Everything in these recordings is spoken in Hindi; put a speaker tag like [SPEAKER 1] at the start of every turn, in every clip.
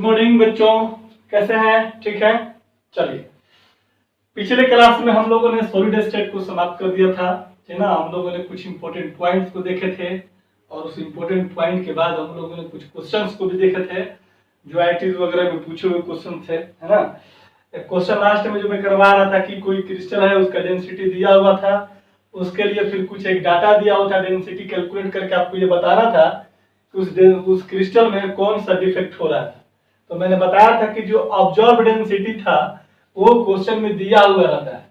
[SPEAKER 1] मॉर्निंग बच्चों, कैसे हैं? ठीक है। चलिए, पिछले क्लास में हम लोगों ने सॉलिड स्टेट को समाप्त कर दिया था, है ना। हम लोगों ने कुछ इंपॉर्टेंट पॉइंट्स को देखे थे और उस इंपॉर्टेंट पॉइंट के बाद हम लोगों ने कुछ क्वेश्चंस को भी देखे थे जो आईटीज वगैरह में पूछे हुए क्वेश्चन थे, है ना। एक क्वेश्चन लास्ट में जो मैं करवा रहा था कि कोई क्रिस्टल है, उसका डेंसिटी दिया हुआ था, उसके लिए फिर कुछ एक डाटा दिया हुआ था, डेंसिटी कैलकुलेट करके आपको ये बताना था कि उस क्रिस्टल में कौन सा डिफेक्ट हो रहा था। तो मैंने बताया था कि जो ऑब्जर्व डेंसिटी था वो क्वेश्चन में दिया हुआ रहता है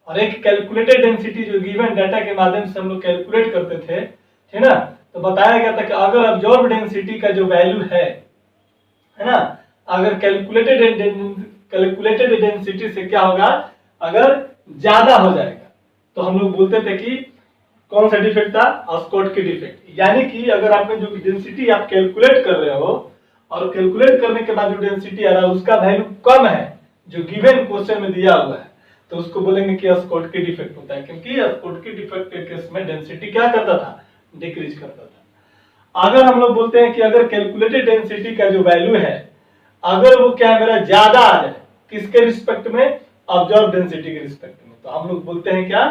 [SPEAKER 1] और एक कैलकुलेटेड डेंसिटी जो गिवन डाटा के माध्यम से हम लोग कैलकुलेट करते थे, है ना। तो बताया गया था कि अगर ऑब्जर्व डेंसिटी का जो वैल्यू है ना, अगर कैलकुलेटेड डेंसिटी से क्या होगा, अगर ज्यादा हो जाएगा तो हम लोग बोलते थे कि कौन सा डिफेक्ट था, अस्कोटकी डिफेक्ट। यानी कि अगर आपने जो डेंसिटी आप कैलकुलेट कर रहे हो और कैलकुलेट करने के बाद जो डेंसिटी आ रहा है उसका वैल्यू कम है जो गिवन क्वेश्चन में दिया हुआ है, तो उसको बोलेंगे कि अस्कोटकी डिफेक्ट होता है, क्योंकि अस्कोटकी डिफेक्ट के केस में डेंसिटी क्या करता था, डिक्रीज करता था। अगर हम लोग बोलते हैं कि अगर कैलकुलेटेड डेंसिटी का जो वैल्यू है अगर वो क्या है मेरा ज्यादा आ जाए, किसके रिस्पेक्ट में, ऑब्जर्व डेंसिटी के रिस्पेक्ट में, तो हम लोग बोलते हैं क्या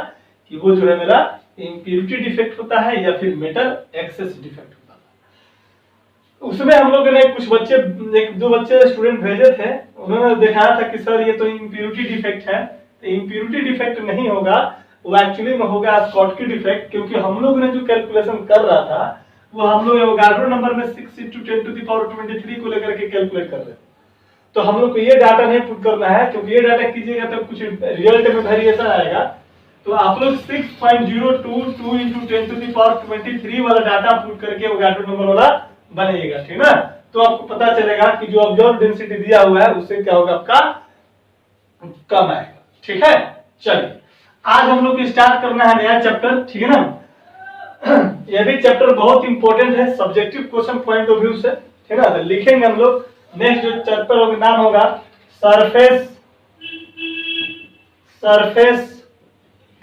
[SPEAKER 1] कि वो जो है मेरा इम्प्योरिटी डिफेक्ट होता है या फिर मेटल एक्सेस डिफेक्ट होता है। उसमें हम लोगों ने कुछ बच्चे, एक दो बच्चे स्टूडेंट भेजे थे, उन्होंने दिखाया था कि सर ये तो इम्प्योरिटी डिफेक्ट है। तो इम्प्योरिटी डिफेक्ट नहीं होगा, वो एक्चुअली में होगा स्कॉटकी डिफेक्ट, क्योंकि हम लोग ने जो कैलकुलेशन कर रहा था वो हम लोग एवोगाड्रो नंबर में 6 × 10⁻23 को लेकर के कैलकुलेट कर रहे थे। तो हम लोग को ये डाटा नहीं पुट करना है, क्योंकि ये डाटा कीजिएगा तो कुछ रिजल्ट में वेरिएशन आएगा। तो आप लोग 6.022 × 10⁻23 वाला डाटा पुट करके एवोगाड्रो नंबर वाला बनाइएगा, ठीक ना। तो आपको पता चलेगा कि जो ऑब्जर्व डेंसिटी दिया हुआ है उससे क्या होगा, आपका कम आएगा, ठीक है। चलिए, आज हम लोग को स्टार्ट करना है नया चैप्टर, ठीक है ना। यह भी चैप्टर बहुत इंपॉर्टेंट है subjective question point of view से, ठीक है ना। तो लिखेंगे हम लोग, नेक्स्ट जो चैप्टर का नाम होगा surface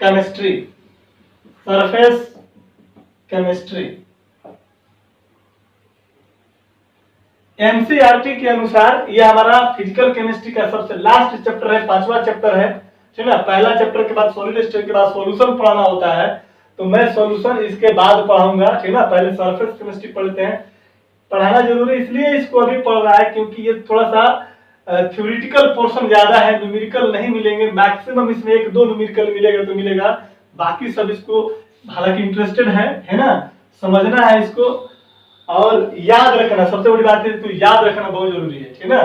[SPEAKER 1] chemistry, surface chemistry. NCERT के अनुसार ये हमारा फिजिकल केमिस्ट्री का सबसे लास्ट चैप्टर है, 5वां चैप्टर है, ठीक है ना। पहला चैप्टर के बाद सॉलिड स्टेट के बाद सॉल्यूशन पढ़ाना होता है, तो मैं सॉल्यूशन इसके बाद पढ़ाऊंगा, ठीक है ना। पहले सरफेस केमिस्ट्री पढ़ते हैं। पढ़ाना जरूरी इसलिए इसको अभी पढ़ रहा है क्योंकि ये थोड़ा सा थ्योरेटिकल पोर्शन ज्यादा है, न्यूमेरिकल नहीं मिलेंगे, मैक्सिमम इसमें 1-2 न्यूमेरिकल मिलेगा तो मिलेगा, बाकी सब इसको हालांकि इंटरेस्टेड है ना, समझना है इसको और याद रखना। सबसे बड़ी बात है तो याद रखना बहुत जरूरी है, ठीक ना।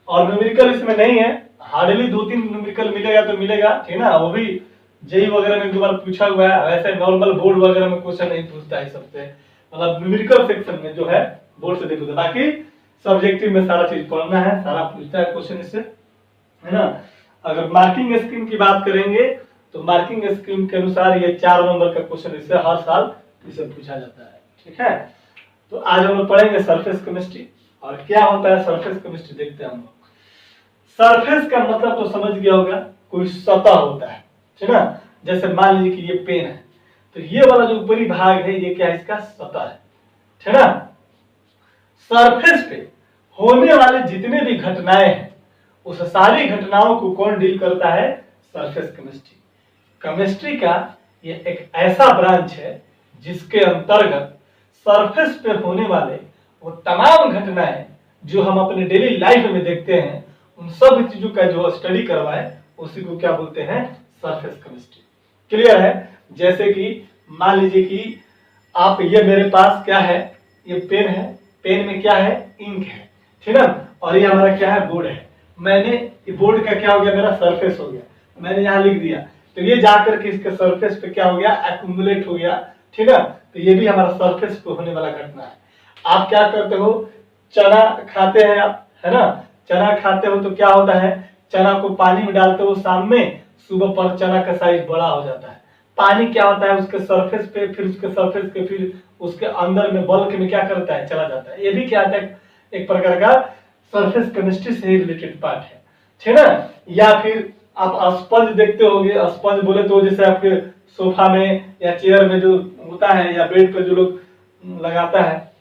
[SPEAKER 1] और न्यूमेरिकल इसमें नहीं है, हार्डली 2-3 न्यूमेरिकल मिलेगा तो मिलेगा, ठीक ना। वो भी जेई वगैरह में 2 बार पूछा हुआ है, वैसे नॉर्मल बोर्ड वगैरह में क्वेश्चन नहीं पूछता है सबसे, मतलब न्यूमेरिकल सेक्शन में जो है बोर्ड से नहीं पूछता, बाकी सब्जेक्टिव में सारा चीज पढ़ना है, सारा पूछता है क्वेश्चन इससे, है ना। अगर मार्किंग स्कीम की बात करेंगे तो मार्किंग स्कीम के अनुसार ये 4 नंबर का क्वेश्चन इससे हर साल इसे पूछा जाता है, ठीक है। तो आज हम लोग पढ़ेंगे सरफेस केमिस्ट्री। और क्या होता है सरफेस केमिस्ट्री, देखते हैं हम लोग। सरफेस का मतलब तो समझ गया होगा, कोई सतह होता है, ठीक ना। जैसे मान लीजिए कि ये पेन है, तो ये वाला जो ऊपरी भाग है ये क्या है, इसका सतह है, ठीक ना। सरफेस पे होने वाले जितने भी घटनाएं हैं उस सारी घटनाओं को कौन डील करता है, सरफेस केमिस्ट्री। केमिस्ट्री का ये एक ऐसा ब्रांच है जिसके अंतर्गत सरफेस पे होने वाले वो तमाम घटनाएं जो हम अपने डेली लाइफ में देखते हैं उन सब चीजों का जो स्टडी करवाए उसी को क्या बोलते हैं, सरफेस केमिस्ट्री। क्लियर है। जैसे कि मान लीजिए कि आप, ये मेरे पास क्या है, ये पेन है, पेन में क्या है, इंक है, ठीक ना। और ये हमारा क्या है, बोर्ड है। मैंने ये बोर्ड का क्या हो गया, मेरा सरफेस हो गया, मैंने यहाँ लिख दिया, तो ये जाकर के इसके सरफेस पे क्या हो गया, एक्यूमुलेट हो गया, ठीक है। तो ये भी हमारा सरफेस पे होने वाला घटना है। आप क्या करते हो, चना खाते हैं आप, है ना। चना खाते हो तो क्या होता है, चना को पानी में डालते हो शाम में, सुबह पर चना का साइज बड़ा हो जाता है। पानी क्या होता है, उसके सरफेस पे, फिर उसके सरफेस पे, फिर उसके अंदर में बल्क में क्या करता है, चला जाता है। ये भी क्या है, एक प्रकार का सरफेस केमिस्ट्री से ही रिलेटेड पार्ट है, ठीक ना। या फिर आप स्पंज देखते होंगे, स्पंज बोले तो जैसे आपके सोफा में या चेयर में जो होता है या बेड पर जो लोग लगाता है,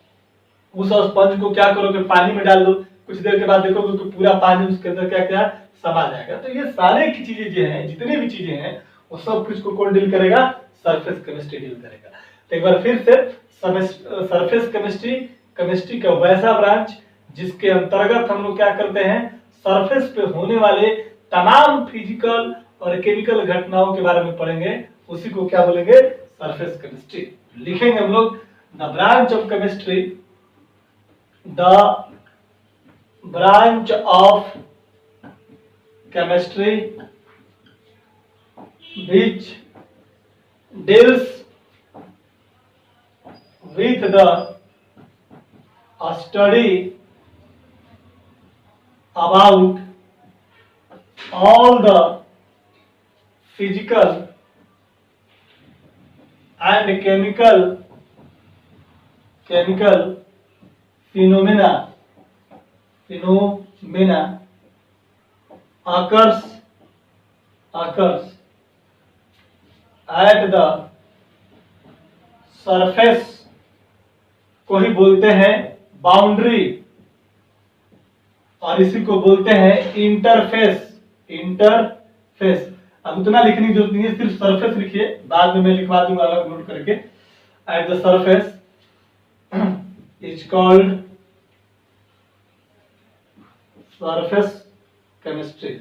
[SPEAKER 1] उस स्पंज को क्या करोगे, पानी में डाल दो, कुछ देर के बाद देखोगे कि पूरा पानी उसके अंदर क्या क्या समा जाएगा। तो ये सारे की चीजें जो हैं, जितनी भी चीजें हैं, वो सब कुछ को कौन डील करेगा? सरफेस केमिस्ट्री डील करेगा। तो एक बार फिर से सरफेस केमिस्ट्री, केमिस्ट्री का वैसा ब्रांच जिसके अंतर्गत हम लोग क्या करते हैं, सरफेस पे होने वाले तमाम फिजिकल और केमिकल घटनाओं के बारे में पढ़ेंगे, उसी को क्या बोलेंगे? Surface chemistry. लिखेंगे हम लोग the branch of chemistry, the branch of chemistry which deals with the study about all the physical and chemical phenomena occurs at the surface को ही बोलते हैं बाउंड्री, और इसी को बोलते हैं इंटरफेस। अब उतना लिखने की जरूरत नहीं है, सिर्फ सरफेस लिखिए, बाद में मैं लिखवा दूंगा अलग नोट करके। At the surface is called surface chemistry.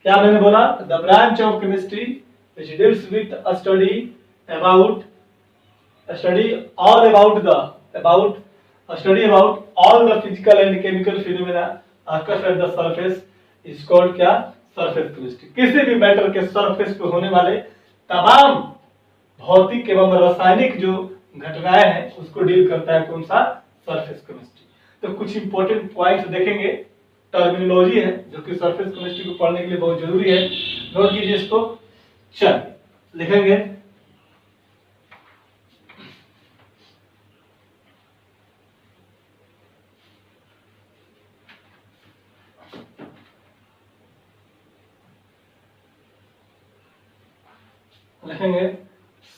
[SPEAKER 1] क्या मैंने बोला? The branch of chemistry which deals with a study about all the physical and chemical phenomena occurs at the surface is called क्या? Surface chemistry. किसी भी मैटर के सरफेस पे होने वाले तमाम भौतिक एवं रासायनिक जो घटनाएं हैं उसको डील करता है कौन सा? Surface chemistry. तो कुछ इंपॉर्टेंट पॉइंट्स देखेंगे, टर्मिनोलॉजी है जो कि सरफेस केमिस्ट्री को पढ़ने के लिए बहुत जरूरी है, नोट कीजिए इसको। चल लिखेंगे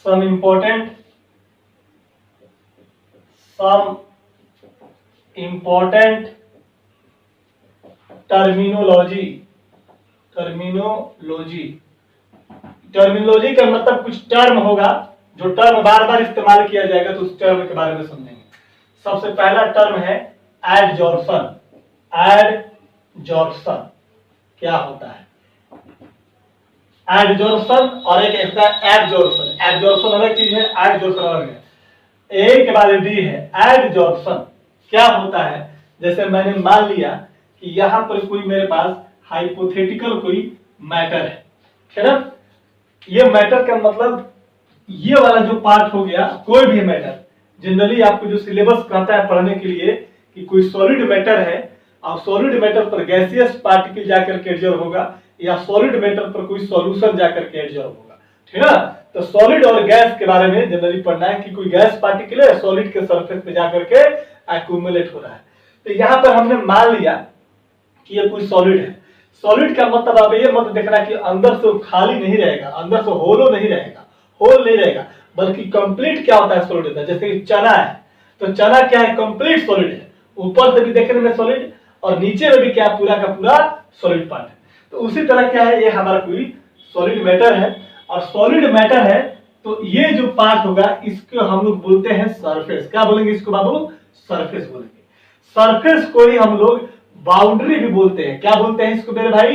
[SPEAKER 1] some important टर्मिनोलॉजी का मतलब कुछ टर्म होगा, जो टर्म बार बार इस्तेमाल किया जाएगा, तो उस टर्म के बारे में समझेंगे। सबसे पहला टर्म है एडजॉर्प्शन। क्या होता है? एडजॉर्प्शन और एक एब्जॉर्प्शन। एब्जॉर्प्शन अलग चीज है, एडजॉर्प्शन अलग है। ए के बाद डी है। एडजॉर्प्शन क्या होता है? जैसे मैंने मान लिया कि यहां पर कोई मेरे पास हाइपोथेटिकल कोई मैटर है ना? ये मैटर का मतलब ये वाला जो पार्ट हो गया, कोई भी मैटर, जनरली आपको जो सिलेबस कहता है पढ़ने के लिए कि कोई सॉलिड मैटर है, और सॉलिड मैटर पर गैसियस पार्टिकल जाकर के एडजॉर्ब होगा, या सॉलिड मैटर पर कोई सॉल्यूशन जाकर के एडजॉर्ब होगा, ठीक है ना? तो सॉलिड और गैस के बारे में जनरली पढ़ना है कि कोई गैस पार्टिकल है, सॉलिड के सरफेस पे जाकर के एक्यूमुलेट हो रहा है। तो यहाँ पर हमने मान लिया कि ये कोई सॉलिड है। सॉलिड का मतलब आप ये मत देखना कि अंदर से खाली नहीं रहेगा, अंदर से होल नहीं रहेगा, बल्कि कंप्लीट क्या होता है? सॉलिड होता है। जैसे कि चना है, तो चना क्या है? कंप्लीट सॉलिड है, ऊपर से भी देखने में सॉलिड और नीचे में भी क्या? पूरा का पूरा सॉलिड पार्ट है। तो उसी तरह क्या है? ये हमारा कोई सॉलिड मैटर है, और सॉलिड मैटर है तो ये जो पार्ट होगा इसको हम लोग बोलते हैं सरफेस। क्या बोलेंगे इसको बाबू? सरफेस बोलेंगे। सरफेस को ही हम लोग बाउंड्री भी बोलते हैं। क्या बोलते हैं इसको मेरे भाई?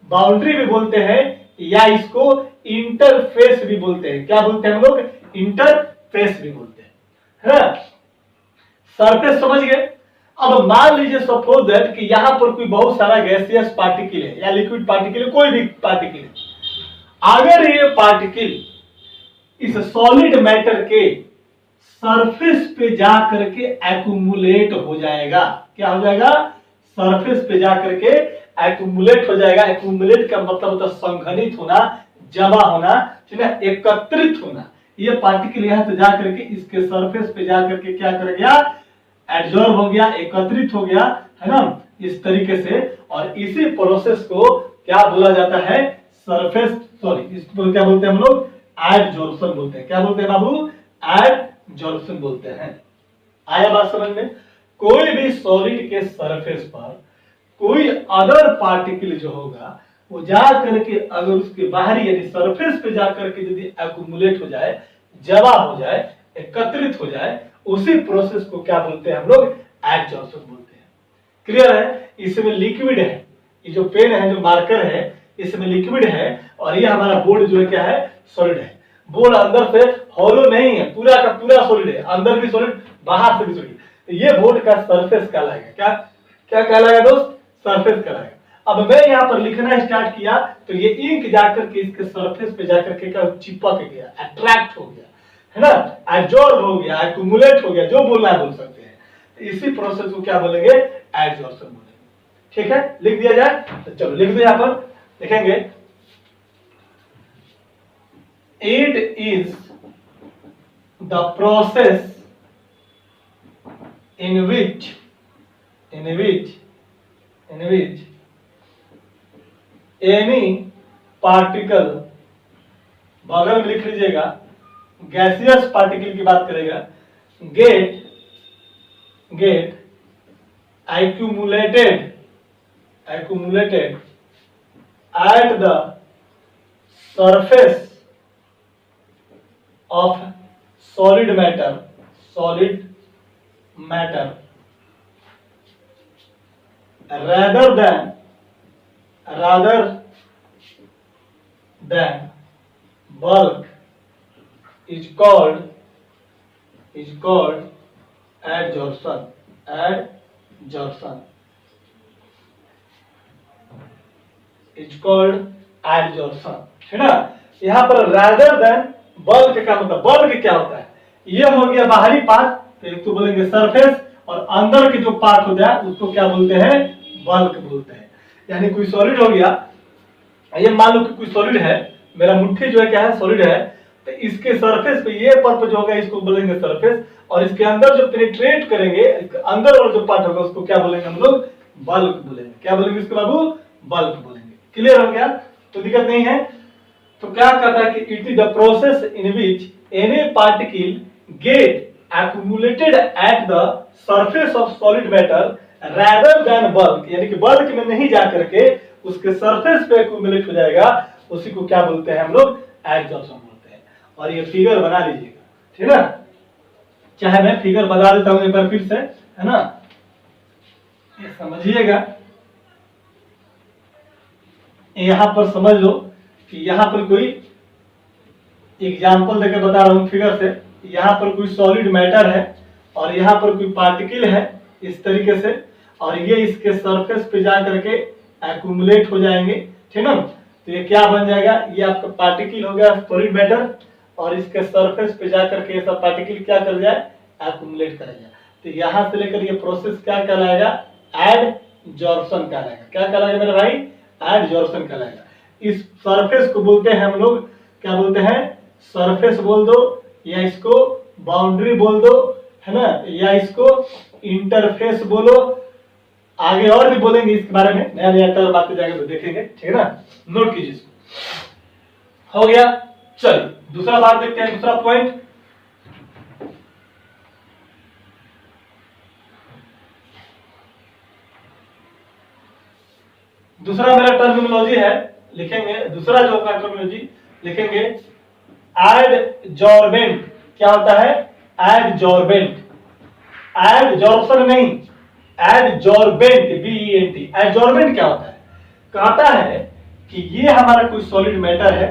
[SPEAKER 1] बाउंड्री भी बोलते हैं, या इसको इंटरफेस भी बोलते हैं। क्या बोलते हैं हम लोग? इंटरफेस भी बोलते हैं, है? सरफेस समझ गए? अब मान लीजिए सपोज दैट कि यहां पर कोई बहुत सारा गैसियस पार्टिकल है या लिक्विड पार्टिकल है, कोई भी पार्टिकल है। अगर ये पार्टिकल इस सॉलिड मैटर के सरफेस पे जा करके एक्यूमुलेट हो जाएगा, क्या हो जाएगा? सरफेस पे जा करके एक्यूमुलेट हो जाएगा। एक्यूमुलेट का मतलब होता है संघनित होना, जमा होना, ठीक है, एकत्रित होना। ये पार्टिकल यहां से जा करके इसके सरफेस पे जा करके क्या कर गया? एब्जॉर्ब हो गया, एकत्रित हो गया, है ना? इस तरीके से। और इसी प्रोसेस को क्या बोला जाता है? सरफेस, सॉरी, इसको क्या बोलते हैं हम लोग? एडजॉर्प्शन बोलते हैं। क्या बोलते हैं बाबू? एडजॉर्प्शन बोलते हैं। आया बात समझ में? कोई भी सॉलिड के सरफेस पर कोई अदर पार्टिकल जो होगा वो जा करके अगर उसके बाहरी यानी सरफेस पे जा करके यदि एक्यूमुलेट हो जाए, जमा हो जाए, एकत्रित हो जाए, उसी प्रोसेस को क्या बोलते हैं हम लोग? एडजॉर्प्शन बोलते हैं। क्लियर है? इसमें लिक्विड है, ये जो पेन है, जो मार्कर है, इसमें लिक्विड है और ये हमारा बोर्ड जो है क्या है? सॉलिड है। बोर्ड अंदर से हॉलो नहीं है, पूरा का पूरा सॉलिड है, अंदर भी सॉलिड, बाहर से भी सॉलिड। तो ये बोर्ड का सरफेस कहलाएगा। क्या क्या कहलाएगा दोस्त? सरफेस कहलाएगा। अब मैं यहाँ पर लिखना स्टार्ट किया तो ये इंक जाकर के इसके सरफेस पे जाकर के क्या चिपक गया, अट्रैक्ट हो गया, है ना, एब्जॉर्ब हो गया, एक्यूमुलेट हो गया, जो बोलना है बोल सकते हैं। तो इसी प्रोसेस को क्या बोलेंगे? एडजॉर्प्शन बोलेंगे। ठीक है, लिख दिया जाए तो चलो लिख दो। यहाँ पर लिखेंगे it is the process in which any particle, बगल में लिख लीजिएगा, गैसियस पार्टिकल की बात करेगा, get accumulated at the surface of solid matter rather than bulk is called adsorption is called adsorption। है ना? यहाँ पर rather than bulk का मतलब, bulk क्या होता है? ये हो गया बाहरी पार्ट, तो एक तो बोलेंगे सरफेस, और अंदर के जो पार्ट होता है उसको क्या बोलते हैं? बल्क बोलते हैं। यानी कोई सॉलिड हो गया, ये मान लो कि कोई सॉलिड है, मेरा मुट्ठी जो है क्या है? सॉलिड है। तो इसके सरफेस पे ये पर्प जो होगा इसको बोलेंगे सरफेस, और इसके अंदर जो पेनिट्रेट करेंगे, इसके अंदर वाला जो पार्ट होगा उसको क्या बोलेंगे हम लोग? बल्क बोलेंगे। क्या बोलेंगे इसको बाबू? बल्क बोलेंगे। क्लियर हो गया? तो दिक्कत नहीं है। तो क्या कहता है कि it is the process in which any particle gate accumulated at the surface of solid matter rather than bulk, यानी कि बल्क में नहीं जा करके उसके सरफेस पे accumulate हो जाएगा, उसी को क्या बोलते हैं हम लोग? एडजॉर्प्शन बोलते हैं। और ये फिगर बना लीजिएगा, ठीक है ना? चाहे मैं फिगर बता देता हूं एक बार फिर से, है ना, ये समझिएगा। यहां पर समझ लो कि यहां पर कोई एग्जाम्पल देकर बता रहा हूं फिगर से। यहाँ पर कोई सॉलिड मैटर है और यहाँ पर कोई पार्टिकल है इस तरीके से, और ये इसके सरफेस पे जा करके एक्यूमुलेट हो जाएंगे, ठीक है ना? तो ये क्या बन जाएगा? ये आपका पार्टिकल हो गया सॉलिड मैटर, और इसके सरफेस पे जा करके ये सब पार्टिकल क्या कर जाए? एक्यूमुलेट करेगा। तो यहाँ से लेकर ये प्रोसेस क्या कहलाएगा? एडजॉर्प्शन कहलाएगा। क्या कहलाएगा मेरे भाई? एडजॉर्प्शन कहलाएगा। इस सरफेस को बोलते हैं हम लोग, क्या बोलते हैं? सरफेस बोल दो, या इसको बाउंड्री बोल दो, है ना, या इसको इंटरफेस बोलो। आगे और भी बोलेंगे इसके बारे में, नया नया टर्म आते जाएंगे तो देखेंगे, ठीक है ना? नोट कीजिए इसको। हो गया। चलिए दूसरा बात देखते हैं, दूसरा पॉइंट। दूसरा मेरा टर्मिनोलॉजी है, लिखेंगे दूसरा जो होगा टर्मिनोलॉजी लिखेंगे एडजॉर्बेंट। क्या होता है? एडजॉर्बेंट। एडजॉर्प्शन नहीं, एडजॉर्बेंट, BENT। एडजॉर्बेंट क्या होता है? कहता है कि ये हमारा कोई सॉलिड मैटर है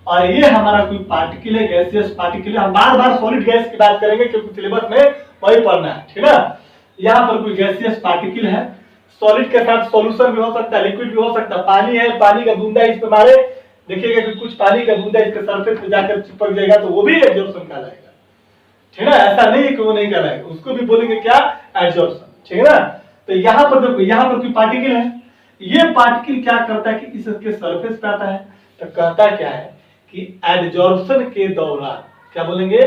[SPEAKER 1] और ये हमारा कोई पार्टिकल है, गैसियस पार्टिकल है। हम बार बार सॉलिड गैस की बात करेंगे क्योंकि सिलेबस में वही पढ़ना है, ठीक है ना? यहाँ पर कोई गैसियस पार्टिकल है, सॉलिड के साथ सॉल्यूशन भी हो सकता है, लिक्विड भी हो सकता है। पानी है, पानी का बूंदा इस पे मारे, देखिएगा कि कुछ पानी का बूंदा इसके सरफेस पे जाकर चिपक जाएगा, तो वो भी एडजॉर्प्शन कहलाएगा, ठीक है ना? ऐसा नहीं है कि वो नहीं कहलाएगा, उसको भी बोलेंगे क्या? एडजॉर्प्शन, ठीक है ना? तो यहाँ पर देखो, यहाँ पर कोई पार्टिकल है, ये पार्टिकल क्या करता है कि इसके सरफेस पे आता है, तो कहता क्या है कि एडजॉर्प्शन के दौरान, क्या बोलेंगे?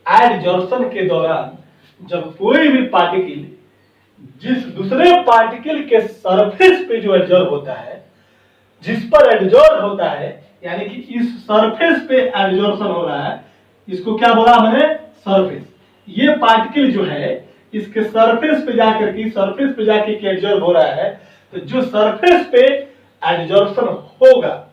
[SPEAKER 1] एडजॉर्प्शन के दौरान जब कोई भी पार्टिकल जिस दूसरे पार्टिकल के सरफेस पे जो एडजॉर्ब होता है, जिस पर एडजॉर्ब होता है, यानी कि इस सरफेस पे एडजॉर्प्शन हो रहा है, इसको क्या बोला मैंने? सरफेस। ये पार्टिकल जो है इसके सरफेस पे जाके एब्जॉर्ब हो रहा है, तो जो सरफेस पे एब्जॉर्प्शन होगा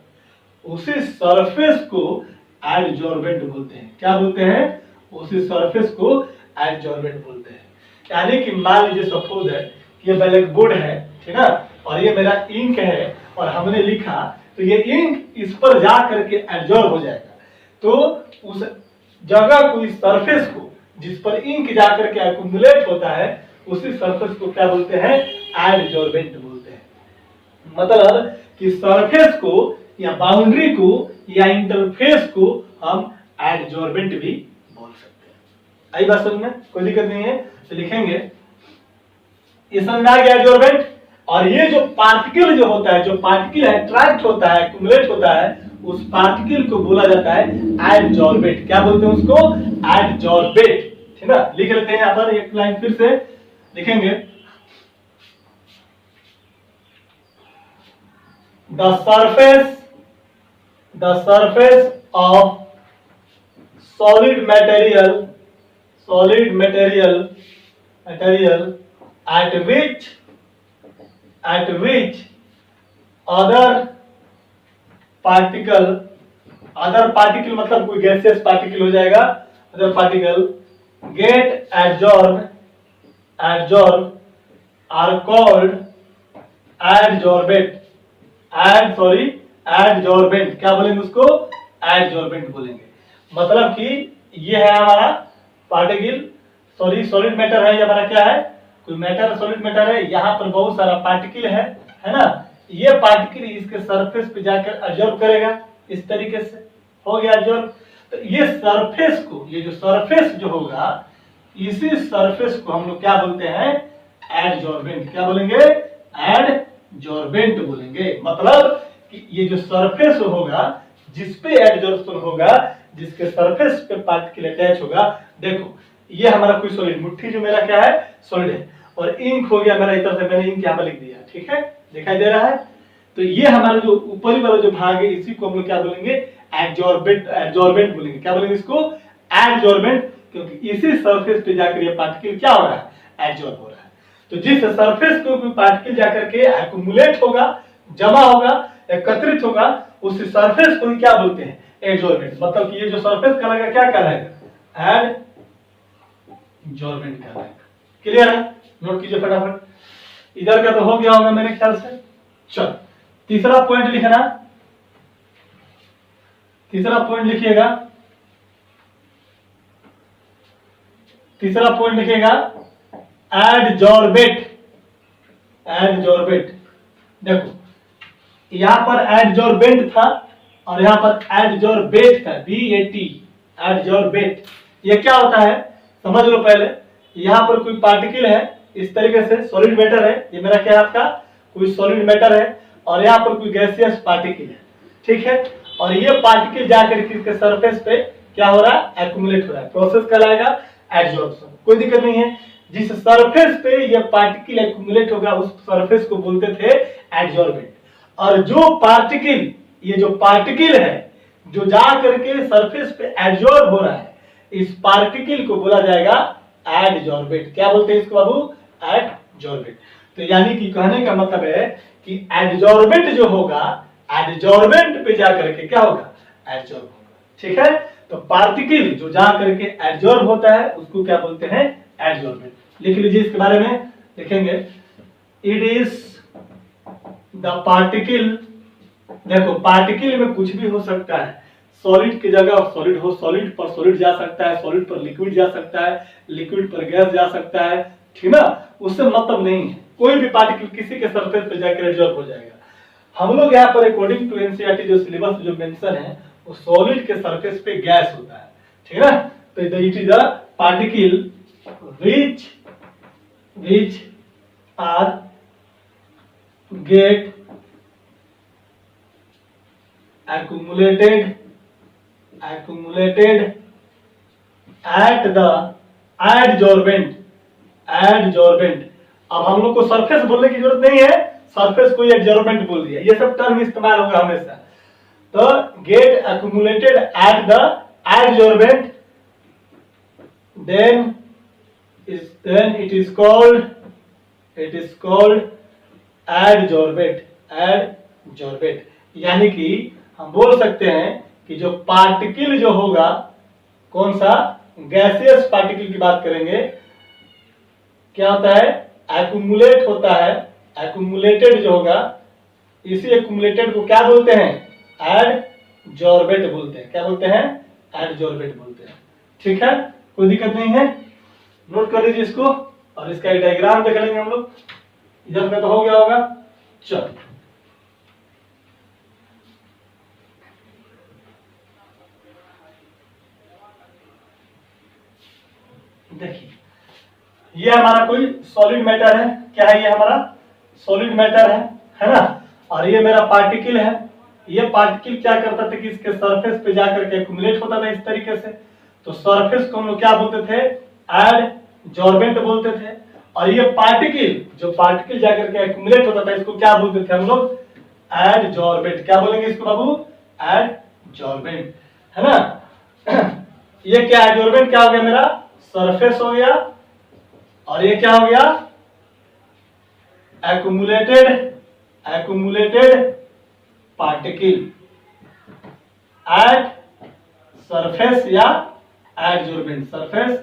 [SPEAKER 1] उसी सरफेस को एडजॉर्बेंट बोलते हैं। क्या बोलते हैं? उसी सरफेस को एडजॉर्बेंट बोलते हैं। यानी कि मान लीजिए सपोज है ये ब्लैक बोर्ड है, ठीक है, और ये मेरा इंक है और हमने लिखा, तो ये इंक इस पर जा करके एब्जॉर्ब हो जाएगा। तो उस जगह को, इस सरफेस को जिस पर इंक जा करके एक्युमुलेट होता है, उसी सरफेस को क्या बोलते हैं? एडजॉर्बेंट बोलते हैं। मतलब कि सरफेस को या बाउंड्री को या इंटरफेस को हम एडजॉर्बेंट भी बोल सकते हैं। आई बात समझ में? कोई दिक्कत नहीं है। तो लिखेंगे ये समझ में आ गया एडजॉर्बेंट। और ये जो पार्टिकल जो होता है, जो पार्टिकल अट्रैक्ट होता है, एक्युमुलेट होता है, उस पार्टिकल को बोला जाता है एडजॉर्बेंट। क्या बोलते हैं उसको? एडजॉर्बेंट। ठीक है, लिख लेते हैं यहां पर एक लाइन फिर से लिखेंगे। The surface of solid material at which other particle मतलब कोई गैसियस पार्टिकल हो जाएगा, other particle get adsorb are called adsorbent. क्या बोलेंगे उसको? एडजॉर्बेंट बोलेंगे। मतलब कि ये है हमारा पार्टिकल, सॉलिड मैटर है, ये हमारा क्या है? कोई मैटर, सॉलिड मैटर है, यहाँ पर बहुत सारा पार्टिकल है ना। ये पार्टिकल इसके सरफेस पे जाकर एब्जॉर्ब करेगा, इस तरीके से हो गया एब्जॉर्ब। तो ये सरफेस को, ये जो सरफेस जो होगा, इसी सरफेस को हम लोग क्या बोलते हैं? एडजॉर्बेंट। क्या बोलेंगे? एडजॉर्बेंट बोलेंगे। मतलब कि ये जो सरफेस होगा, जिस पे एडजॉर्प्शन होगा, जिसके सरफेस पे पार्टिकल अटैच होगा। देखो ये हमारा कोई सॉलिड, मुट्ठी जो मेरा क्या है? सॉलिड है, और इंक हो गया मेरा इधर से, मैंने इंक यहाँ पर लिख दिया, ठीक है, दिखाई दे रहा है। तो ये हमारा जो ऊपरी वाला जो भाग है, इसी को हम लोग क्या बोलेंगे? एडजॉर्बेंट बोलेंगे। क्या बोलेंगे इसको? एडजॉर्बेंट, क्योंकि इसी सरफेस पे जाकर ये पार्टिकल क्या हो रहा है? एडजॉर्ब हो रहा है। तो जिस सरफेस को कोई पार्टिकल जाकर के एक्युमुलेट होगा, जमा होगा, एकत्रित होगा, उस सरफेस को क्या बोलते हैं? एडजॉर्बेंट। मतलब कि ये जो सरफेस कहलाएगा, क्या कहलाएगा? एडजॉर्बेंट कहलाएगा। क्लियर है? नोट कीजिए फटाफट। इधर का तो हो गया होगा मेरे ख्याल से। चल तीसरा पॉइंट लिखना, तीसरा पॉइंट लिखिएगा, तीसरा पॉइंट लिखिएगा एडजॉर्बेट। देखो यहां पर एडजॉर्बेंट था और यहां पर एडजॉर्बेट था, BAT, एडजॉर्बेट। ये क्या होता है समझ लो पहले। यहां पर कोई पार्टिकल है, इस तरीके से सॉलिड मैटर है, ये मेरा क्या है? आपका कोई सॉलिड मैटर है, और यहाँ पर कोई गैसियस पार्टिकल है, ठीक है। और ये पार्टिकल जाकर के सरफेस पे क्या हो रहा है? एक्युमुलेट हो रहा है। प्रोसेस कहलाएगा एडजॉर्प्शन। कोई दिक्कत नहीं है। जिस सरफेस पे ये पार्टिकल एक्युमुलेट होगा, उस सरफेस को बोलते थे एडजॉर्बेंट। और जो पार्टिकल, ये जो पार्टिकल है जो जा करके सरफेस पे एब्जॉर्ब हो रहा है, इस पार्टिकल को बोला जाएगा एडजॉर्बेंट। क्या बोलते हैं इसको बाबू? एडजॉर्बेंट। तो यानी कि कहने का मतलब है कि एडजॉर्बेंट जो होगा, एडजॉर्बेंट पे जा करके क्या होगा? एब्जॉर्ब होगा, ठीक है। तो पार्टिकल जो जा करके एब्जॉर्ब होता है, उसको क्या बोलते हैं? एडजॉर्बेंट। लिख लीजिए इसके बारे में, लिखेंगे इट इज द पार्टिकल। देखो पार्टिकल में कुछ भी हो सकता है। सॉलिड की जगह सॉलिड हो, सॉलिड पर सॉलिड जा सकता है, सॉलिड पर लिक्विड जा सकता है, लिक्विड पर गैस जा सकता है, ठीक ना। उससे मतलब नहीं है, कोई भी पार्टिकल किसी के सरफेस पे जाकर एब्जॉर्ब हो जाएगा। हम लोग यहाँ पर अकॉर्डिंग टू एनसीईआरटी जो सिलेबस जो मेंशन है, वो सॉलिड के सरफेस पे गैस होता है, ठीक है ना। तो it is the particle which are get accumulated at the adsorbent। अब हम लोग को सरफेस बोलने की जरूरत नहीं है, सरफेस को एडजॉर्बेंट बोल दिया। ये सब टर्म इस्तेमाल होगा हमेशा। तो gate accumulated at the adsorbent, then then it is called adsorbate. adsorbate यानी कि हम बोल सकते हैं कि जो पार्टिकल जो होगा, कौन सा, गैसियस पार्टिकल की बात करेंगे, क्या होता है, एक्यूमुलेट होता है, एक्यूमुलेटेड जो होगा, इसी एक्यूमुलेटेड को क्या बोलते हैं, एडजॉर्बेट बोलते हैं। क्या बोलते हैं, एडजॉर्बेट बोलते हैं। ठीक है, कोई दिक्कत नहीं है, नोट कर लीजिए इसको, और इसका एक डायग्राम देख लेंगे हम लोग। इधर का तो हो गया होगा। चलो देखिए, ये हमारा कोई सॉलिड मैटर है। क्या है, ये हमारा सॉलिड मैटर है ना, और ये मेरा पार्टिकल है। ये पार्टिकल क्या करता था कि इसके सरफेस पे जाकर के एक्युमुलेट होता था इस तरीके से। तो सरफेस को हम लोग क्या बोलते थे, एडजॉर्बेंट बोलते थे। और ये पार्टिकल, जो पार्टिकल जाकर के एक्युमुलेट होता था, इसको क्या बोलते थे हम लोग, एडजॉर्बेंट। क्या बोलेंगे इसको बाबू, एडजॉर्बेंट, है ना। ये क्या, एडजॉर्बेंट क्या हो गया, मेरा सरफेस हो गया, और ये क्या हो गया, एक्युमुलेटेड पार्टिकल एट सरफेस या एडजॉर्बेंट, सरफेस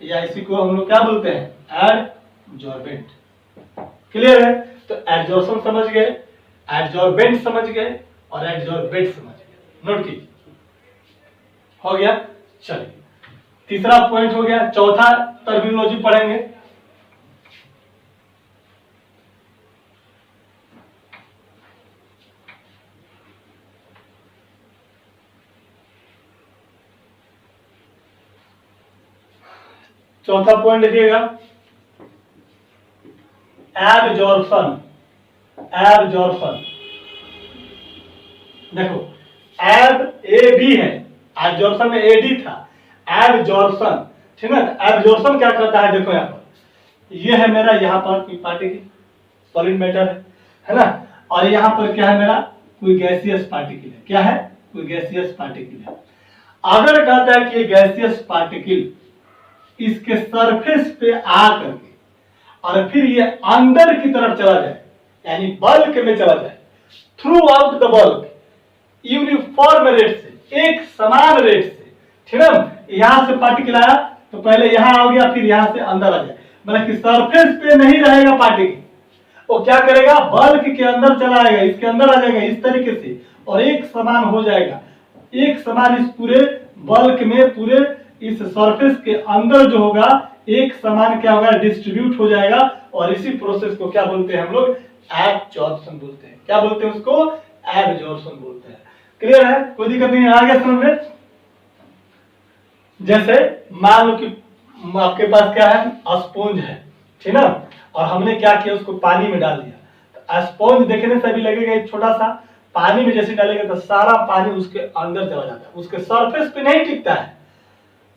[SPEAKER 1] या इसी को हम लोग क्या बोलते हैं, एडजॉर्बेंट। क्लियर है, तो एडजॉर्प्शन समझ गए, एडजॉर्बेंट समझ गए, और एडजॉर्बेंट समझ गए। नोट कीजिए, हो गया। चलिए, तीसरा पॉइंट हो गया। चौथा टर्मिनोलॉजी पढ़ेंगे। चौथा पॉइंट लिखिएगा, एब्जॉर्प्शन। एब्जॉर्प्शन देखो, एब ए बी है, एब्जॉर्प्शन में ए डी था, एब्जॉर्प्शन, ठीक है। एब्जॉर्प्शन क्या करता है, देखो यहाँ पर, ये है मेरा, यहाँ पर कोई पार्टिकल सॉलिड मैटर है ना, और यहाँ पर क्या है, मेरा कोई गैसियस पार्टिकल है। क्या है, कोई गैसियस पार्टिकल है। अगर कहता है कि ये गैसियस पार्टिकल इसके सरफेस पे आ करके और फिर ये अंदर की तरफ चला जाए, यानी बल्क में चला जाए, through out the bulk, uniform rate से, एक समान रेट से, ठीक है। यहां से पार्टिकल आया तो पहले यहां आ गया, फिर यहां से अंदर आ जाए, मतलब कि सरफेस पे नहीं रहेगा पार्टिकल, वो क्या करेगा, बल्क के अंदर चला आएगा, इसके अंदर आ जाएगा इस तरीके से, और एक समान हो जाएगा, एक समान इस पूरे बल्क में, पूरे इस सरफेस के अंदर जो होगा एक समान क्या होगा, डिस्ट्रीब्यूट हो जाएगा। और इसी प्रोसेस को क्या बोलते हैं हम लोग, एब्जॉर्प्शन बोलते हैं। क्या बोलते हैं उसको, एब्जॉर्प्शन बोलते हैं। क्लियर है, कोई दिक्कत नहीं है, आगे समझ में। जैसे मान लो कि आपके पास क्या है, स्पॉन्ज है, ठीक ना, और हमने क्या किया, उसको पानी में डाल दिया। तो स्पॉन्ज देखने से भी लगेगा एक छोटा सा, पानी में जैसे डालेगा तो सारा पानी उसके अंदर चला जाता है, उसके सरफेस पे नहीं टिकता है।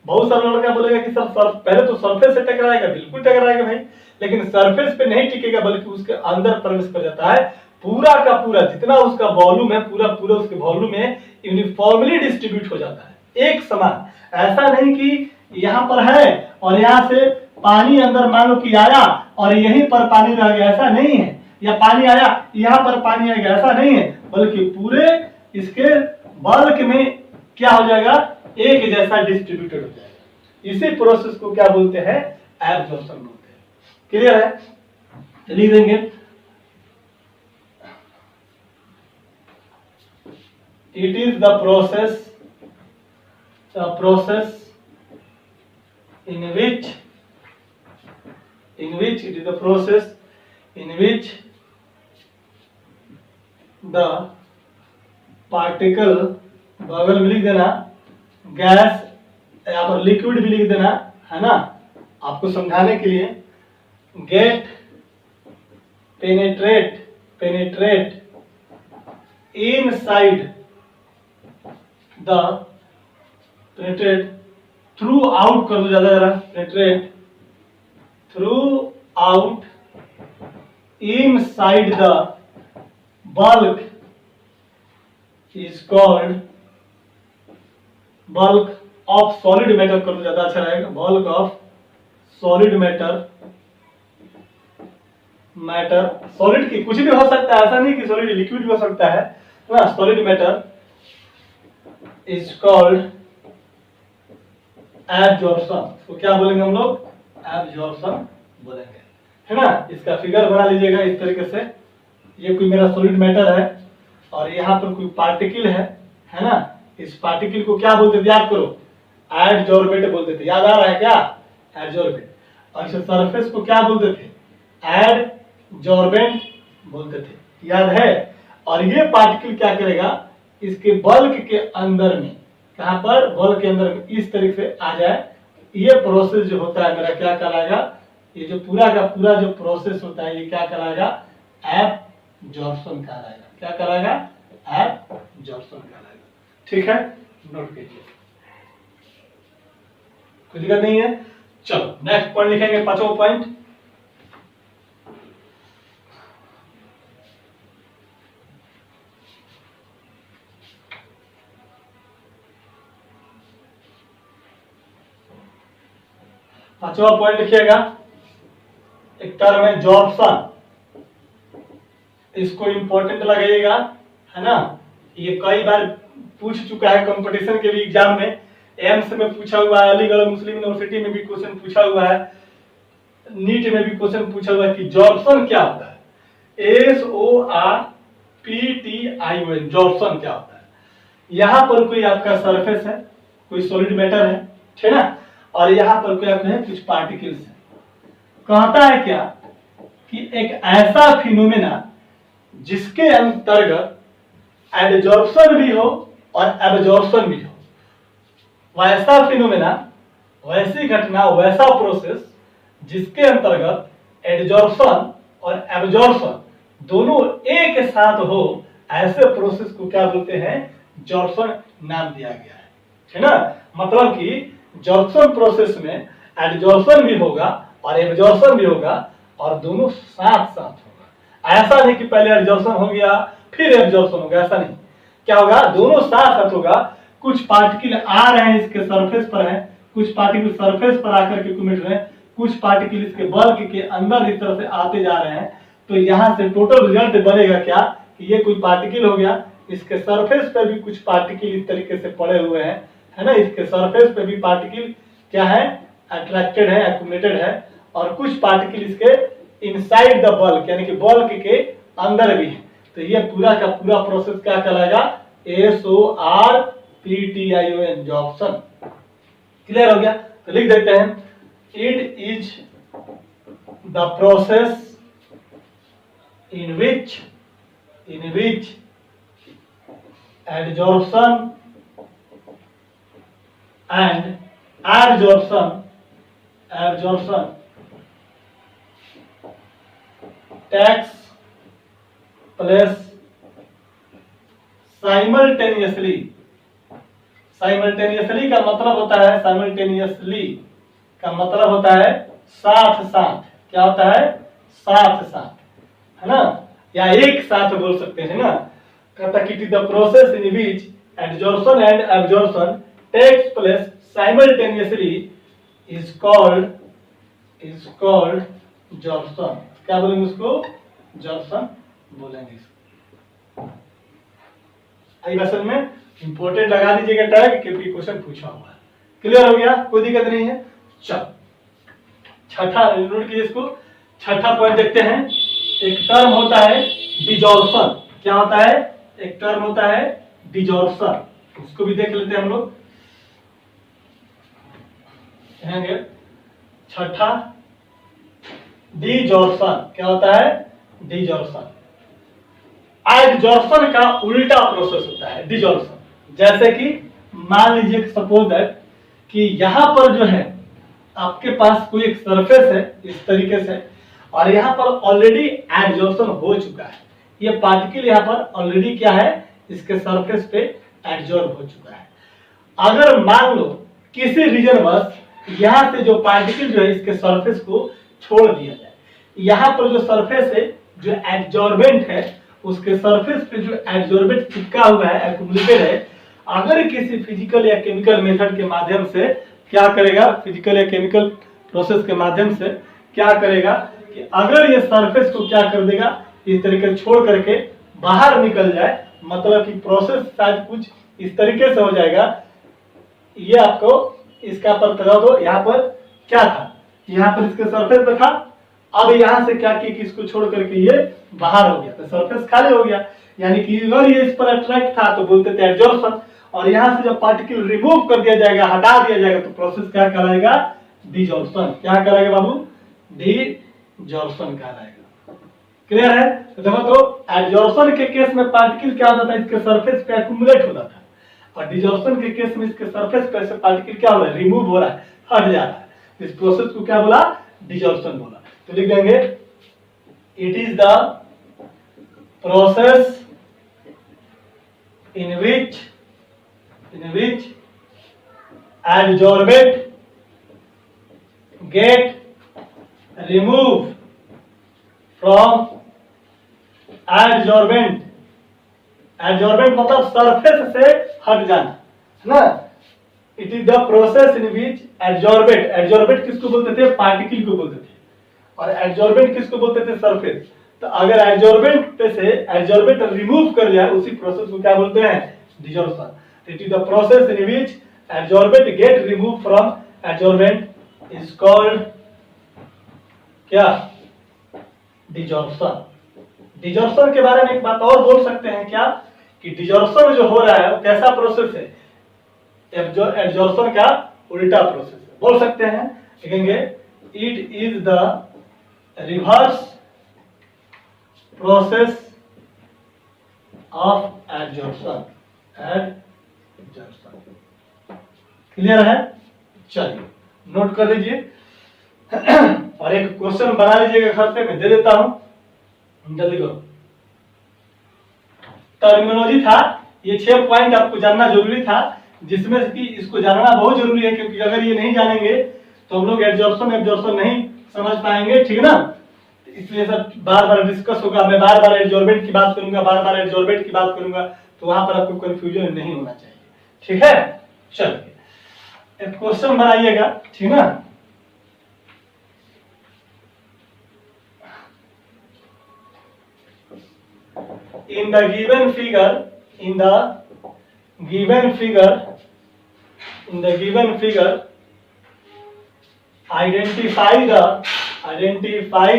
[SPEAKER 1] बहुत सारा लड़का बोलेगा कि सर पहले तो सरफेस से टकराएगा, बिल्कुल टकराएगा भाई, लेकिन सरफेस पे नहीं टिकेगा, बल्कि उसके अंदर प्रवेश कर जाता है। पूरा का पूरा जितना उसका वॉल्यूम है, पूरा पूरा उसके वॉल्यूम में यूनिफॉर्मली डिस्ट्रीब्यूट हो जाता है, एक समान। ऐसा नहीं कि यहाँ पर है और यहाँ से पानी अंदर मान लो कि आया और यहीं पर पानी रह गया, ऐसा नहीं है, या पानी आया यहाँ पर पानी आ गया, ऐसा नहीं है, बल्कि पूरे इसके बल्क में क्या हो जाएगा, एक जैसा डिस्ट्रीब्यूटेड हो जाएगा। इसी प्रोसेस को क्या बोलते हैं, एब्जॉर्प्शन बोलते हैं। क्लियर है, लिख देंगे, it is the process in which it is the process in which the particle, बगल में लिख देना, गैस, यहाँ पर लिक्विड भी लिख देना, है ना, आपको समझाने के लिए, get penetrate inside the, penetrate throughout कर दो, ज्यादा जरा, penetrate throughout inside the bulk is called, bulk of solid matter कर दो, ज्यादा अच्छा रहेगा, bulk of solid matter solid की कुछ भी हो सकता है, ऐसा नहीं कि सॉलिड लिक्विड भी हो सकता है ना। Solid matter is called absorption. तो क्या बोलेंगे हम लोग? एब्जॉर्प्शन बोलेंगे, है ना। इसका फिगर बना लीजिएगा इस तरीके से। ये कोई मेरा सॉलिड मैटर है और यहाँ पर कोई पार्टिकल है ना। इस पार्टिकल को क्या बोलते थे? याद करो, एडजॉर्बेंट बोलते थे। याद आ रहा है क्या? एडजॉर्बेंट। और इस सरफेस को क्या बोलते थे? एडजॉर्बेंट बोलते थे, याद है। और ये पार्टिकल क्या करेगा? इसके बल्क के अंदर में, कहां पर? बल्क के अंदर में इस तरीके से आ जाए। ये प्रोसेस जो होता है मेरा क्या कहलाएगा? ये जो पूरा का पूरा जो प्रोसेस होता है ये क्या कहलाएगा? एब्जॉर्प्शन कहलाएगा। क्या कहलाएगा? एब्जॉर्प्शन कहलाएगा। ठीक है, नोट कीजिए, कोई दिक्कत नहीं है। चलो नेक्स्ट पॉइंट लिखेंगे, 5वां पॉइंट। पांचवा पॉइंट लिखिएगा, एक टर्म है जॉर्प्शन। इसको इंपॉर्टेंट लगाइएगा, है ना। ये कई बार पूछ चुका है कंपटीशन के भी एग्जाम में। एम्स में पूछा हुआ है, अलीगढ़ मुस्लिम यूनिवर्सिटी में भी क्वेश्चन पूछा हुआ है, नीट में भी क्वेश्चन पूछा हुआ है कि जॉर्प्शन क्या होता है। SORPTION, जॉर्प्शन क्या होता है। यहाँ पर कोई आपका सरफेस है, कोई सॉलिड मैटर है, ठीक है ना। और यहाँ पर क्या है? कुछ पार्टिकल्स है। कहता है क्या कि एक ऐसा फिनोमेना जिसके अंतर्गत एडजॉर्प्शन भी हो और एब्जॉर्प्शन भी हो, वैसा फिनोमेना, वैसी घटना, वैसा प्रोसेस जिसके अंतर्गत एडजॉर्प्शन और एब्जॉर्प्शन दोनों एक साथ हो, ऐसे प्रोसेस को क्या बोलते हैं? जॉर्प्शन नाम दिया गया है ना। मतलब कि जॉर्प्शन प्रोसेस में एडजॉर्प्शन भी होगा और एब्जॉर्प्शन भी होगा और दोनों साथ साथ होगा। ऐसा नहीं कि पहले एडजॉर्प्शन हो गया फिर एब्जॉर्प्शन होगा, ऐसा नहीं। क्या होगा? दोनों साथ साथ होगा। कुछ पार्टिकल आ रहे हैं इसके सरफेस पर हैं, कुछ पार्टिकल सरफेस पर आकर के घूम रहे हैं, कुछ पार्टिकल इसके बल्क के अंदर इस तरह से आते जा रहे हैं। तो यहाँ से टोटल रिजल्ट बनेगा क्या कि ये कोई पार्टिकल हो गया, इसके सरफेस पे भी कुछ पार्टिकल इस तरीके से पड़े हुए हैं, है ना। इसके सरफेस पे भी पार्टिकल क्या है? अट्रैक्टेड है, एक्युमुलेटेड है। और कुछ पार्टिकल इसके इनसाइड द बल्क, यानी कि बल्क के अंदर भी है। तो ये पूरा का पूरा प्रोसेस क्या कहलाएगा? SORPTION, जॉर्प्शन। क्लियर हो गया? तो लिख देते हैं, it is the process in which adsorption and absorption takes place simultaneously। Simultaneously का मतलब होता है, साइमल्टेनियसली का मतलब होता है साथ साथ। क्या होता है? साथ साथ, है ना, या एक साथ बोल सकते हैं ना। कहता कि the process in which adsorption and absorption takes place simultaneously is called sorption. क्या बोलेंगे उसको? जॉर्प्शन बोलेंगे। आई क्वेश्चन में इंपोर्टेंट लगा दीजिएगा टैग, क्योंकि क्वेश्चन पूछा हुआ है। क्लियर हो गया? कोई दिक्कत नहीं है। चलो छठा नोट कीजिए इसको। छठा पॉइंट देखते हैं। एक टर्म होता है डिजॉर्प्शन। क्या होता है? एक टर्म होता है डिजॉर्प्शन, उसको भी देख लेते हैं हम लोग। छठा डिजॉर्प्शन। क्या होता है? डिजॉर्प्शन। एडजॉर्प्शन का उल्टा प्रोसेस होता है डिजॉर्प्शन। जैसे कि मान लीजिए सपोज दैट कि यहां पर जो है आपके पास कोई एक सरफेस है इस तरीके से, और यहाँ पर ऑलरेडी एडजॉर्प्शन हो चुका है। ये पार्टिकल यहाँ पर ऑलरेडी क्या है? इसके सरफेस पे एडजॉर्ब हो चुका है। अगर मान लो किसी रीजन बस यहाँ से जो पार्टिकल जो है इसके सरफेस को छोड़ दिया जाए, यहाँ पर जो सरफेस है जो एडजॉर्बेंट है उसके सरफेस पे जो एडजॉर्बेंट चिपका हुआ है, एक्युमुलेटेड है, अगर किसी फिजिकल या केमिकल मेथड के माध्यम से क्या करेगा? फिजिकल या केमिकल प्रोसेस के माध्यम से क्या करेगा कि अगर ये सरफेस को क्या कर देगा, इस तरीके से छोड़ करके बाहर निकल जाए, मतलब कि प्रोसेस शायद कुछ इस तरीके से हो जाएगा। ये आपको इसका पर बता दो, यहाँ पर क्या था, यहाँ पर इसके सरफेस पे था, अब यहाँ से क्या किया कि इसको छोड़ करके ये बाहर हो गया, तो सरफेस खाली हो गया। यानी कि अगर ये इस पर अट्रैक्ट था तो बोलते थे एडजॉर्प्शन, और यहाँ से जब पार्टिकल रिमूव कर दिया जाएगा, हटा दिया जाएगा, तो प्रोसेस क्या कहलाएगा, डिजॉर्प्शन। क्या कहलाएगा बाबू, डिजॉर्प्शन कहलाएगा। क्लियर है? तो देखो, तो एडजॉर्प्शन के केस में पार्टिकल क्या होता था, इसके सरफेस पे एक्युमुलेट होता था, और डिजॉर्प्शन के केस में इसके सरफेस पे से पार्टिकल क्या हो रहा है, रिमूव हो रहा है, हट जा रहा है। इस प्रोसेस को क्या बोला, डिजॉर्प्शन बोला। तो लिख देंगे, it is the process in which adsorbate get removed from adsorbent मतलब सरफेस से हट जाना, है ना। It is the process in which adsorbate किसको बोलते थे, पार्टिकल को बोलते थे, और एडजॉर्बेंट किसको बोलते थे, सरफेस। तो अगर एडजॉर्बेंट पे से एडजॉर्बेंट रिमूव कर जाए, उसी प्रोसेस को क्या बोलते हैं, desorption. It is the process in which adsorbent get remove from adsorbent is called क्या, डिजॉर्प्शन। डिजॉर्प्शन के बारे में एक बात और बोल सकते हैं क्या, कि डिजॉर्प्शन जो हो रहा है वो कैसा प्रोसेस है, एडजॉर्प्शन का उल्टा प्रोसेस है। बोल सकते हैं, लिखेंगे, it is the reverse process of adsorption. Clear है? चलिए नोट कर लीजिए और एक क्वेश्चन बना लीजिएगा घर पे, मैं दे देता हूं, जल्दी करो। टर्मिनोलॉजी था, ये 6 पॉइंट आपको जानना जरूरी था, जिसमें से कि इसको जानना बहुत जरूरी है, क्योंकि अगर ये नहीं जानेंगे तो हम लोग एब्जॉर्प्शन नहीं समझ पाएंगे, ठीक है ना। इसलिए सब बार बार डिस्कस होगा, मैं बार बार एडजॉर्बेंट की बात करूंगा, बार बार एडजॉर्बेंट की बात करूंगा, तो वहां पर आपको कंफ्यूजन नहीं होना चाहिए, ठीक है। चलिए एक क्वेश्चन बनाइएगा, ठीक ना। In the given figure, identify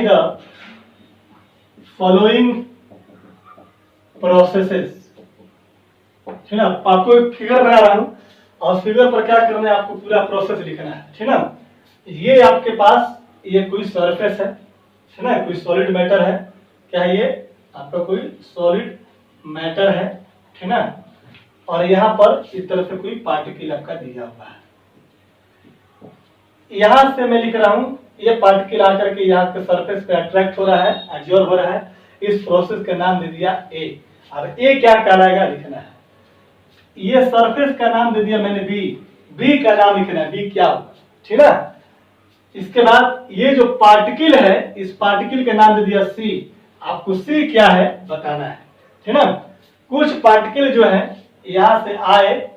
[SPEAKER 1] the following processes। ठीक ना, आपको एक फिगर बना रहा हूं, और फिगर पर क्या करना है, आपको पूरा प्रोसेस लिखना है, ठीक ना। ये आपके पास ये कोई सरफेस है, ठीक ना, कोई सॉलिड मैटर है, क्या है ये आपका कोई सॉलिड मैटर है, ठीक ना। और यहाँ पर इस तरह से कोई पार्टिकल आपका दिया हुआ है, यहां से मैं लिख रहा हूं, ये पार्टिकल आकर के यहाँ के सरफेस पे अट्रैक्ट हो रहा है, एब्जॉर्ब हो रहा है, इस प्रोसेस का नाम दे दिया ए। और ए क्या कहलाएगा लिखना है, ये सरफेस का नाम दे दिया मैंने बी, बी का नाम लिखना है, बी क्या होगा, ठीक ना। इसके बाद ये जो पार्टिकल है, इस पार्टिकल का नाम दे दिया सी, आपको सी क्या है बताना है, ठीक ना। कुछ पार्टिकल जो है यहाँ से आए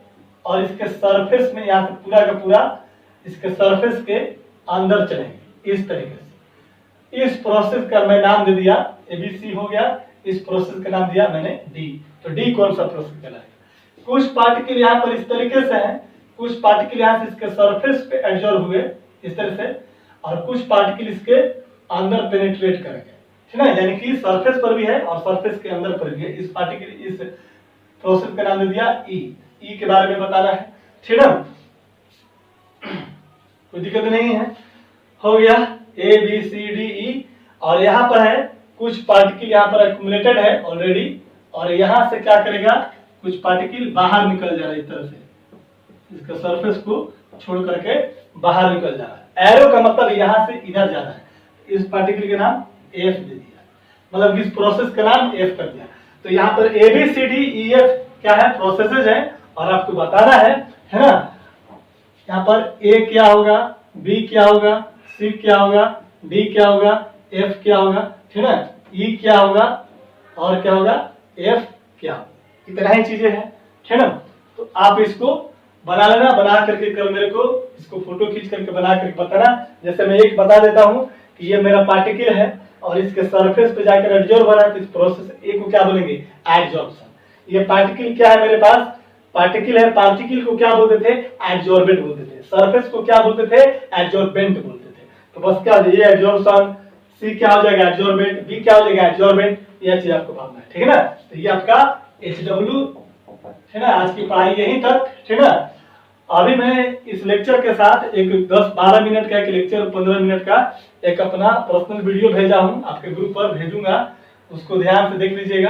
[SPEAKER 1] और इसके सरफेस में, यहाँ से पूरा का पूरा इसके सरफेस के अंदर चलेंगे, इस तरीके से। इस प्रोसेस का मैं नाम दे दिया एबीसी हो गया, इस प्रोसेस का नाम दिया मैंने डी। तो डी कौन सा प्रोसेस कहलाएगा। कुछ पार्टिकल यहाँ पर इस तरीके से हैं, कुछ पार्टिकल यहाँ से इसके सरफेस पे एब्जॉर्ब हुए इस तरह से, और कुछ पार्टिकल इसके अंदर पेनिट्रेट कर गए, ठीक है, यानी कि सरफेस पर भी है और सरफेस के अंदर पर भी है। इस पार्टिकल, इस प्रोसेस का नाम दे दिया ई। ई के बारे में बताना है, ठीक है, कोई दिक्कत नहीं है, हो गया ए बी सी डी ई। और यहाँ पर है कुछ पार्टिकल यहाँ पर एक्युमुलेटेड है ऑलरेडी, और यहाँ से क्या करेगा, कुछ पार्टिकल बाहर निकल जा रहा है, इस तरह से इसका सरफेस को छोड़ करके बाहर निकल जा रहा है। एरो का मतलब यहाँ से इधर जाना है, इस पार्टिकल के नाम एफ दे दिया, मतलब इस प्रोसेस का नाम एफ कर दिया। तो यहाँ पर A B C D E F क्या है, प्रोसेसेस है, और आपको बताना है ना। यहाँ पर ए क्या होगा, बी क्या होगा, सी क्या होगा, डी क्या होगा, एफ क्या होगा, ठीक है, ई क्या होगा, और क्या होगा, एफ क्या होगा, इतना ही चीजें हैं, ठीक है ना। तो आप इसको बना लेना, बना करके कल मेरे को इसको फोटो खींच करके बना करके बताना। जैसे मैं एक बता देता हूँ कि ये मेरा पार्टिकल है और इसके सरफेस पे जाकर एडजॉर्ब बना, तो इस प्रोसेस ए को क्या बोलेंगे, एडजॉर्प्शन। ये पार्टिकल क्या है मेरे पास, पार्टिकल है, पार्टिकल को क्या बोलते थे, एडजॉर्बेंट बोलते थे, सरफेस को क्या बोलते थे, एडजॉर्बेंट बोलते थे। तो बस क्या ये एडजॉर्प्शन, सी क्या हो जाएगा एडजॉर्बेंट, बी क्या हो जाएगा एडजॉर्बेंट, यह चीज आपको भावना है, ठीक है ना। तो ये आपका HW है ना, आज की पढ़ाई यहीं तक, ठीक है ना। अभी मैं इस लेक्चर के साथ एक 10-12 मिनट का एक लेक्चर, 15 मिनट का एक अपना पर्सनल वीडियो भेजा हूं, आपके ग्रुप पर भेजूंगा, उसको ध्यान से देख लीजिएगा,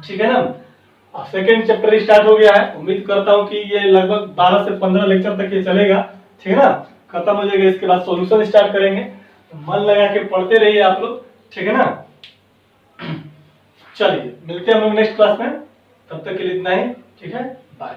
[SPEAKER 1] ठीक है ना। अब सेकेंड चैप्टर स्टार्ट हो गया है, उम्मीद करता हूं कि ये लगभग 12 से 15 लेक्चर तक ये चलेगा, ठीक है ना, खत्म हो जाएगा। इसके बाद सॉल्यूशन स्टार्ट करेंगे, तो मन लगा के पढ़ते रहिए आप लोग, ठीक है ना। चलिए मिलते हैं हम लोग नेक्स्ट क्लास में, तब तक के लिए इतना ही, ठीक है, बाय।